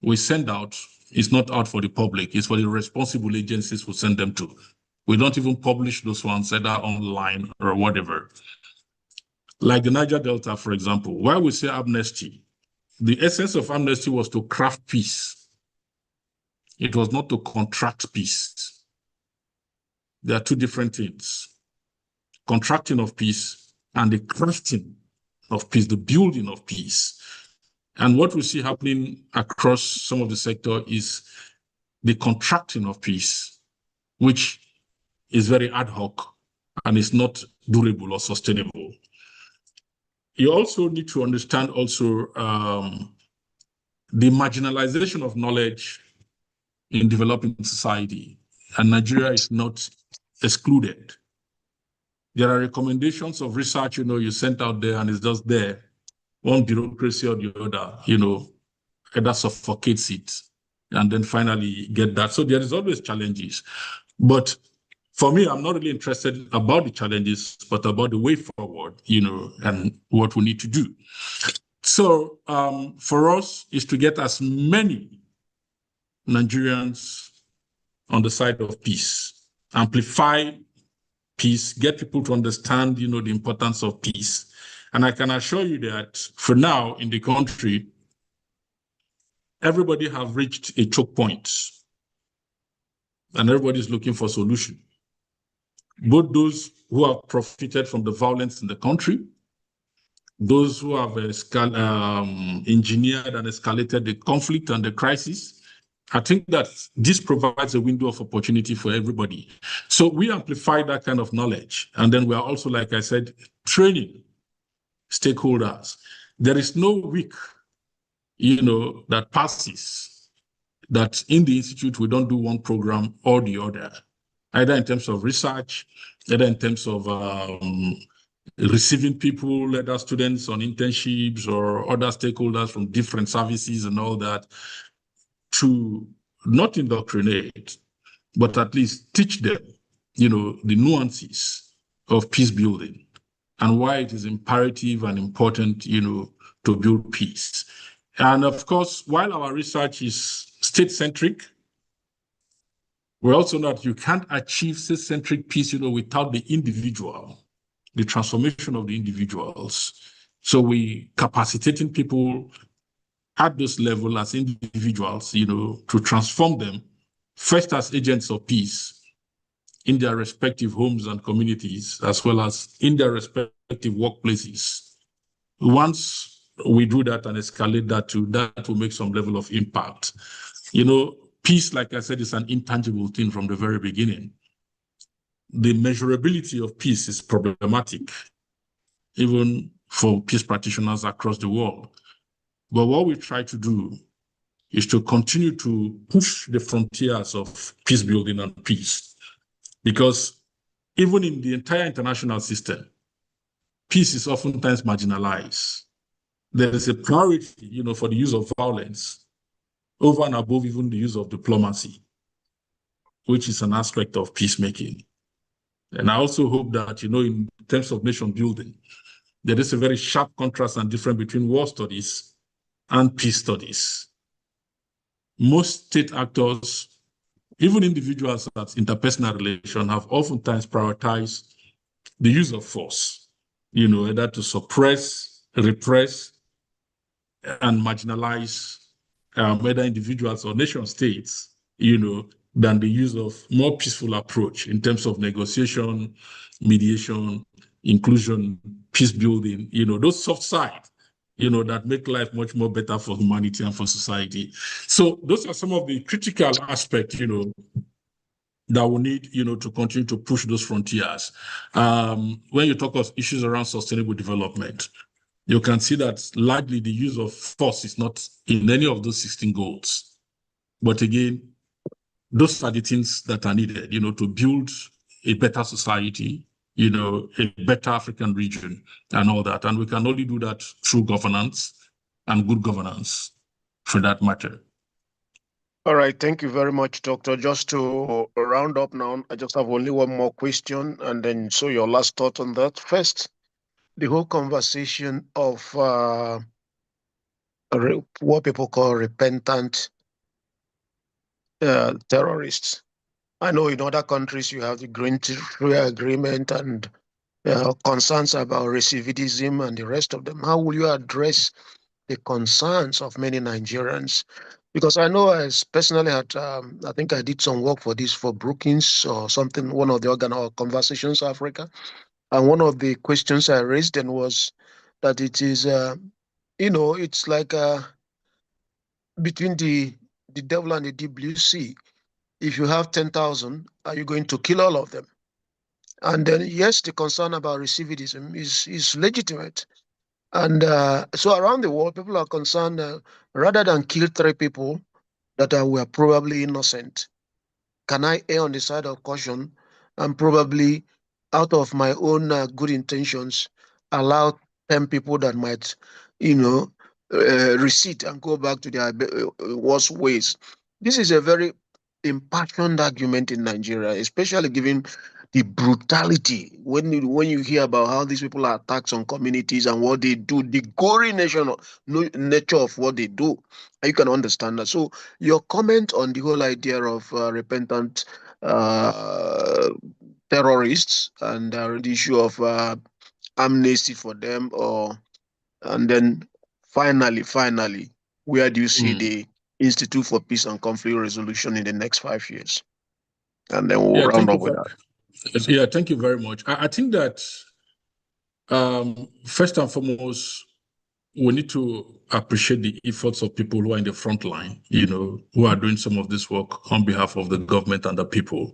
[SPEAKER 2] we send out, it's not out for the public, it's for the responsible agencies who send them to. We don't even publish those ones either online or whatever. Like the Niger Delta, for example, why we say amnesty, the essence of amnesty was to craft peace. It was not to contract peace. There are two different things. Contracting of peace and the crafting of peace, the building of peace. And what we see happening across some of the sector is the contracting of peace, which is very ad hoc and is not durable or sustainable. You also need to understand also the marginalization of knowledge in developing society, and Nigeria is not excluded. There are recommendations of research, you sent out there and it's just there. One bureaucracy or the other, either suffocates it and then finally get that. So there is always challenges. But for me, I'm not really interested about the challenges, but about the way forward, and what we need to do. So for us is to get as many Nigerians on the side of peace, amplify peace, get people to understand, the importance of peace. And I can assure you that for now in the country, everybody have reached a choke point and everybody's looking for solution. Both those who have profited from the violence in the country, those who have engineered and escalated the conflict and the crisis. I think that this provides a window of opportunity for everybody. So we amplify that kind of knowledge. And then we are also, like I said, training stakeholders. There is no week, that passes that in the Institute we don't do one program or the other, either in terms of research, either in terms of receiving people, either students on internships or other stakeholders from different services and all that, to not indoctrinate, but at least teach them, the nuances of peace building and why it is imperative and important, to build peace. And of course, while our research is state-centric, we also know that you can't achieve state-centric peace, without the individual, the transformation of the individuals. So we capacitating people at this level as individuals, to transform them, first as agents of peace in their respective homes and communities, as well as in their respective workplaces. Once we do that and escalate that will make some level of impact. Peace, like I said, is an intangible thing from the very beginning. The measurability of peace is problematic, even for peace practitioners across the world. But what we try to do is to continue to push the frontiers of peace building and peace. Because even in the entire international system, peace is oftentimes marginalized. There is a priority, for the use of violence over and above even the use of diplomacy, which is an aspect of peacemaking. And I also hope that, in terms of nation building, there is a very sharp contrast and difference between war studies and peace studies. Most state actors, even individuals at interpersonal relations, have oftentimes prioritized the use of force, either to suppress, repress, and marginalize whether individuals or nation states, than the use of more peaceful approach in terms of negotiation, mediation, inclusion, peace building, those soft sides, that make life much more better for humanity and for society. So those are some of the critical aspects, that we need, to continue to push those frontiers. When you talk of issues around sustainable development, you can see that largely the use of force is not in any of those 16 goals. But again, those are the things that are needed, to build a better society, a better African region and all that. And we can only do that through governance and good governance, for that matter.
[SPEAKER 1] All right, thank you very much, Doctor. Just to round up now, I just have only one more question, and then so your last thought on that. First, the whole conversation of what people call repentant terrorists. I know in other countries you have the Green Tree Agreement and concerns about recidivism and the rest of them. How will you address the concerns of many Nigerians? Because I know I personally had, I think I did some work for this for Brookings or something, one of the or Conversations Africa. And one of the questions I raised then was that it is, it's like between the devil and the deep blue sea. If you have 10,000, are you going to kill all of them? And then, yes, the concern about recidivism is legitimate. And so around the world, people are concerned rather than kill three people that were probably innocent, can I err on the side of caution and probably, out of my own good intentions, allow 10 people that might, you know, recede and go back to their worst ways? This is a very impassioned argument in Nigeria, especially given the brutality when you hear about how these people are attacked on communities and what they do, the gory nature of what they do. You can understand that. So your comment on the whole idea of repentant uh, terrorists and the issue of amnesty for them, or and then finally, where do you see
[SPEAKER 2] Mm.
[SPEAKER 1] the Institute for Peace and Conflict Resolution in the next 5 years? And then we'll
[SPEAKER 2] Yeah,
[SPEAKER 1] round
[SPEAKER 2] thank you
[SPEAKER 1] up with
[SPEAKER 2] very,
[SPEAKER 1] that.
[SPEAKER 2] yeah, thank you very much. I think that first and foremost, we need to appreciate the efforts of people who are in the front line, who are doing some of this work on behalf of the government and the people.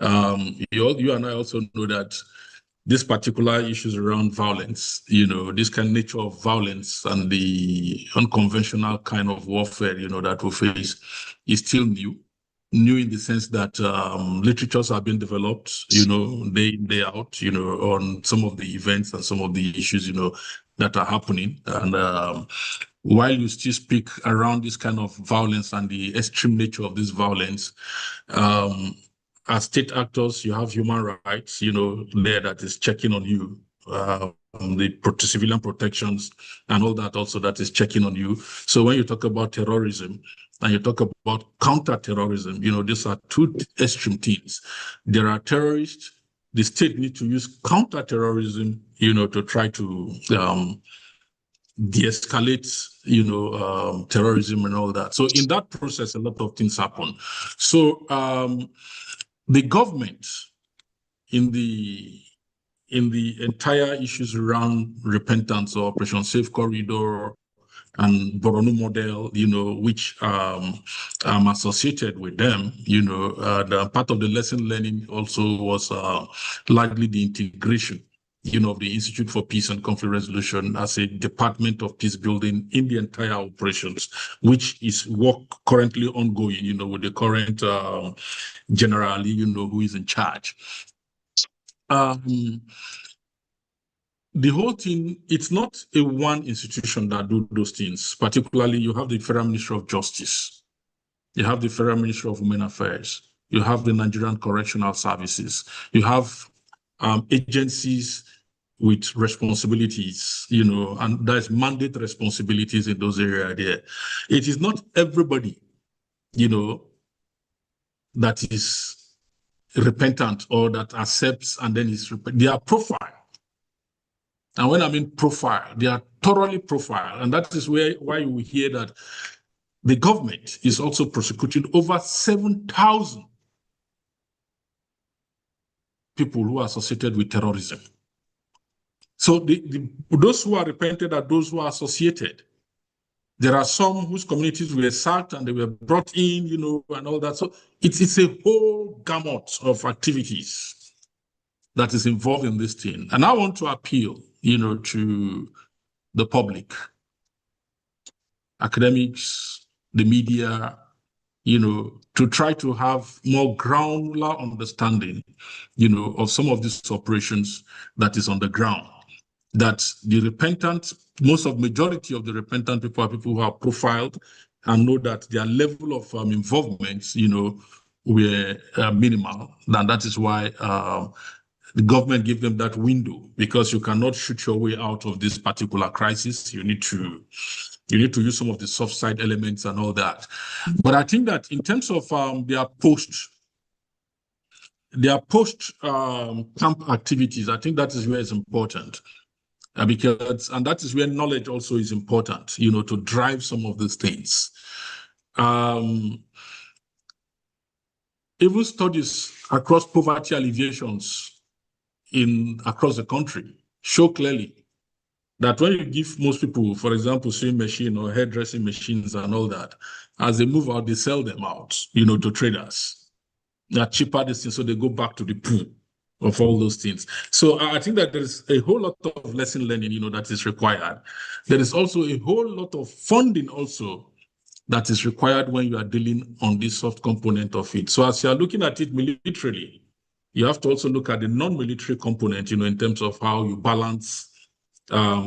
[SPEAKER 2] You and I also know that this particular issues around violence, this kind of nature of violence and the unconventional kind of warfare, that we face is still new in the sense that literatures are being developed, day in, day out, on some of the events and some of the issues, that are happening. And while you still speak around this kind of violence and the extreme nature of this violence, as state actors, you have human rights, there that is checking on you. The civilian protections and all that also that is checking on you. So when you talk about terrorism and you talk about counter-terrorism, these are two extreme things. There are terrorists. The state need to use counter-terrorism, to try to de-escalate, terrorism and all that. So in that process, a lot of things happen. So the government in the entire issues around repentance or Operation Safe Corridor and Boronu model, which I'm associated with them, the part of the lesson learning also was largely the integration, of the Institute for Peace and Conflict Resolution as a department of peace building in the entire operations, which is work currently ongoing, with the current generally, who is in charge. The whole thing, it's not a one institution that do those things. Particularly, you have the Federal Ministry of Justice, you have the Federal Ministry of Women Affairs, you have the Nigerian Correctional Services, you have agencies with responsibilities, and there's mandate responsibilities in those areas there. It is not everybody, that is repentant or that accepts and then is they are profiled. And when I mean profile, they are thoroughly profiled. And that is why we hear that the government is also prosecuting over 7,000 people who are associated with terrorism. So those who are repented are those who are associated. There are some whose communities were sacked and they were brought in, and all that. So it's a whole gamut of activities that is involved in this thing. And I want to appeal, to the public, academics, the media, to try to have more granular understanding, of some of these operations that is on the ground. That the repentant, majority of the repentant people are people who are profiled, and know that their level of involvement, were minimal. And that is why the government gave them that window, because you cannot shoot your way out of this particular crisis. You need to use some of the soft side elements and all that. But I think that in terms of their post camp activities, I think that is where it's important. And that is where knowledge also is important, to drive some of these things. Even studies across poverty alleviations across the country show clearly that when you give most people, for example, sewing machine or hairdressing machines and all that, as they move out, they sell them out, to traders. They're cheaper, so they go back to the pool of all those things. So I think that there's a whole lot of lesson learning, that is required. There is also a whole lot of funding also that is required when you are dealing on this soft component of it. So as you are looking at it militarily, you have to also look at the non-military component, in terms of how you balance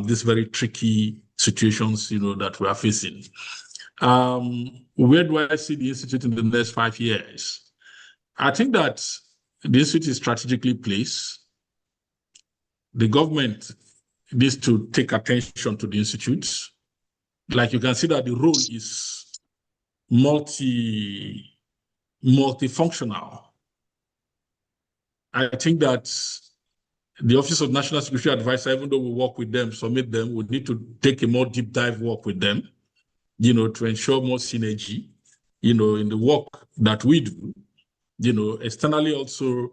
[SPEAKER 2] these very tricky situations, that we are facing. Where do I see the Institute in the next 5 years? I think that the Institute is strategically placed. The government needs to take attention to the Institute. Like you can see that the role is multifunctional. I think that the Office of National Security Advisor, even though we work with them, submit them, we need to take a more deep dive work with them, to ensure more synergy, in the work that we do. Externally also,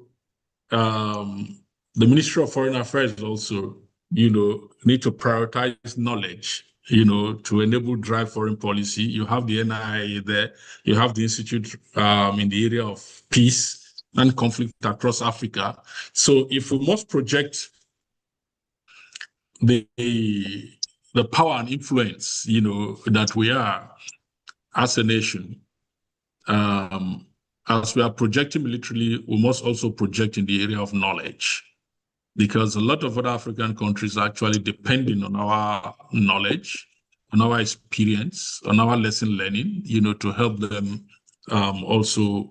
[SPEAKER 2] the Ministry of Foreign Affairs also, need to prioritize knowledge, to enable drive foreign policy. You have the NIA there, you have the Institute in the area of peace and conflict across Africa. So if we must project the power and influence, that we are as a nation, as we are projecting militarily, we must also project in the area of knowledge, because a lot of other African countries are actually depending on our knowledge, on our experience, on our lesson learning, to help them also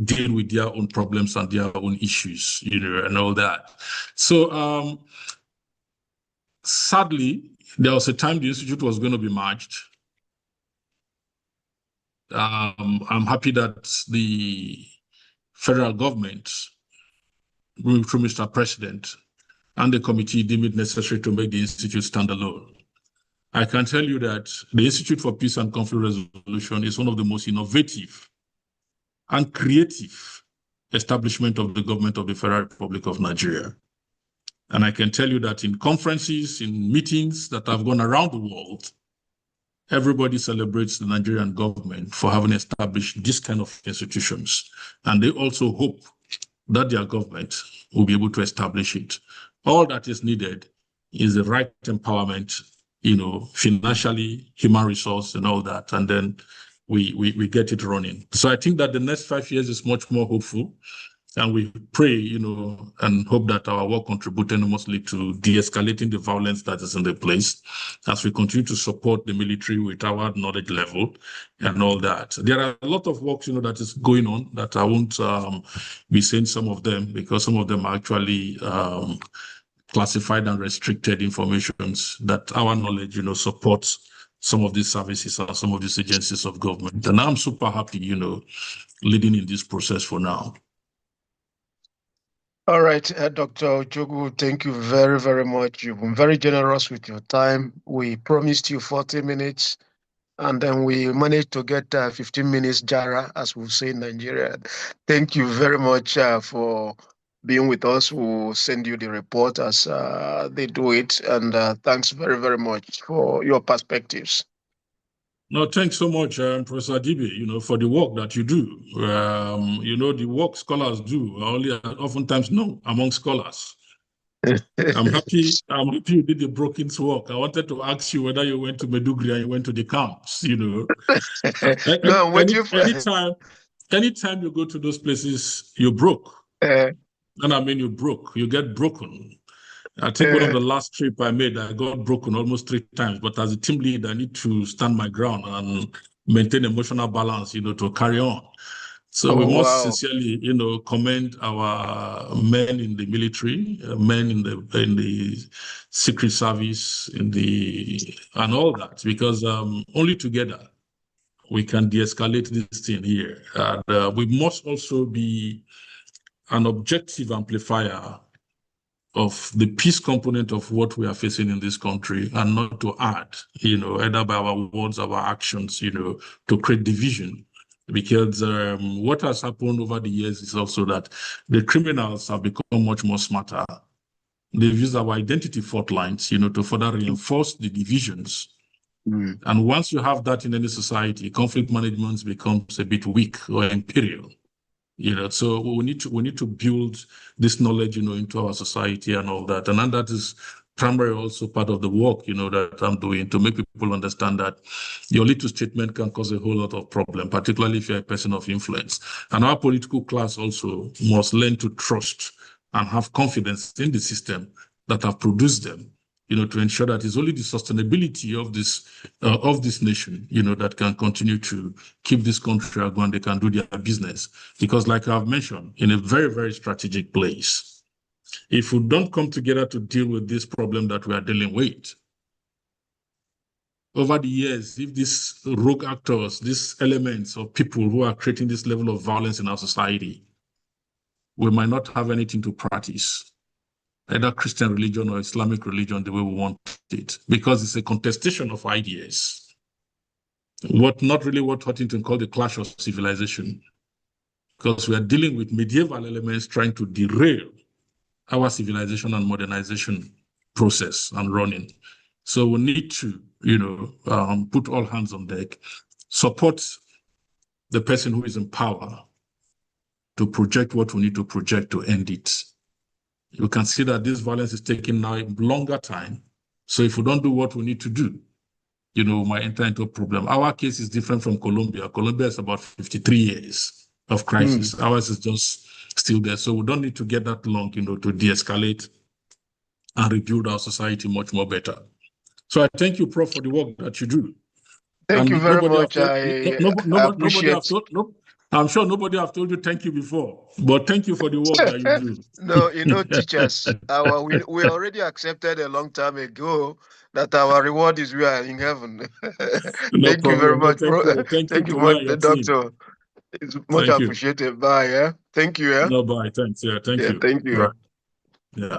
[SPEAKER 2] deal with their own problems and their own issues, and all that. So sadly, there was a time the Institute was going to be merged. I'm happy that the federal government, through Mr. President, and the committee deemed it necessary to make the Institute stand alone. I can tell you that the Institute for Peace and Conflict Resolution is one of the most innovative and creative establishment of the government of the Federal Republic of Nigeria. And I can tell you that in conferences, in meetings that have gone around the world, everybody celebrates the Nigerian government for having established this kind of institutions. And they also hope that their government will be able to establish it. All that is needed is the right empowerment, financially, human resource and all that. And then we get it running. So I think that the next 5 years is much more hopeful. And we pray, and hope that our work contributes enormously to de-escalating the violence that is in the place as we continue to support the military with our knowledge level and all that. There are a lot of works, that is going on that I won't be saying some of them, because some of them are actually classified and restricted informations that our knowledge, supports some of these services or some of these agencies of government. And I'm super happy, leading in this process for now.
[SPEAKER 1] All right, Dr. Ojogu, thank you very, very much. You've been very generous with your time. We promised you 40 minutes, and then we managed to get 15 minutes jara, as we say in Nigeria. Thank you very much for being with us. We'll send you the report as they do it. And thanks very, very much for your perspectives.
[SPEAKER 2] No, thanks so much, Professor Adibe, for the work that you do. The work scholars do are only oftentimes known among scholars. I'm happy you did the Brookings work. I wanted to ask you whether you went to Medugri and you went to the camps,
[SPEAKER 1] No, I'm waiting for...
[SPEAKER 2] anytime you go to those places, you broke. And I mean, you get broken. I think one of the last trip I made, I got broken almost 3 times. But as a team lead, I need to stand my ground and maintain emotional balance, to carry on. So we must sincerely, commend our men in the military, men in the secret service, and all that, because only together we can de-escalate this thing here. And we must also be an objective amplifier of the peace component of what we are facing in this country, and not to add, either by our words, our actions, to create division. Because what has happened over the years is also that the criminals have become much more smarter. They've used our identity fault lines, to further reinforce the divisions.
[SPEAKER 1] Mm.
[SPEAKER 2] And once you have that in any society, conflict management becomes a bit weak or imperial. So we need to build this knowledge, into our society and all that. And that is primarily also part of the work, that I'm doing, to make people understand that your little statement can cause a whole lot of problem, particularly if you're a person of influence. And our political class also must learn to trust and have confidence in the system that have produced them, to ensure that it's only the sustainability of this nation, that can continue to keep this country going. They can do their business. Because like I've mentioned, in a very, very strategic place, if we don't come together to deal with this problem that we are dealing with, over the years, if these rogue actors, these elements of people who are creating this level of violence in our society, we might not have anything to practice, either Christian religion or Islamic religion, the way we want it, because it's a contestation of ideas. Not really what Huntington called the clash of civilization, because we are dealing with medieval elements trying to derail our civilization and modernization process and running. So we need to, put all hands on deck, support the person who is in power to project what we need to project to end it. You can see that this violence is taking now a longer time. So if we don't do what we need to do, we might enter into a problem. Our case is different from Colombia. Colombia is about 53 years of crisis. Ours is just still there. So we don't need to get that long, to de-escalate and rebuild our society much more better. So I thank you, Prof, for the work that you do.
[SPEAKER 1] Thank you very much. I appreciate.
[SPEAKER 2] I'm sure nobody have told you thank you before, but thank you for the work that you do.
[SPEAKER 1] No, teachers, we already accepted a long time ago that our reward is we are in heaven.
[SPEAKER 2] No
[SPEAKER 1] Thank you very
[SPEAKER 2] problem. No,
[SPEAKER 1] much,
[SPEAKER 2] thank
[SPEAKER 1] bro.
[SPEAKER 2] you. Thank you
[SPEAKER 1] Thank you
[SPEAKER 2] to you
[SPEAKER 1] much,
[SPEAKER 2] and your team.
[SPEAKER 1] doctor. It's much
[SPEAKER 2] Thank you.
[SPEAKER 1] appreciated. Bye. Yeah. Thank you. Yeah.
[SPEAKER 2] No, bye. Thanks. Yeah, thank
[SPEAKER 1] Yeah.
[SPEAKER 2] you.
[SPEAKER 1] Thank you.
[SPEAKER 2] Right. Yeah.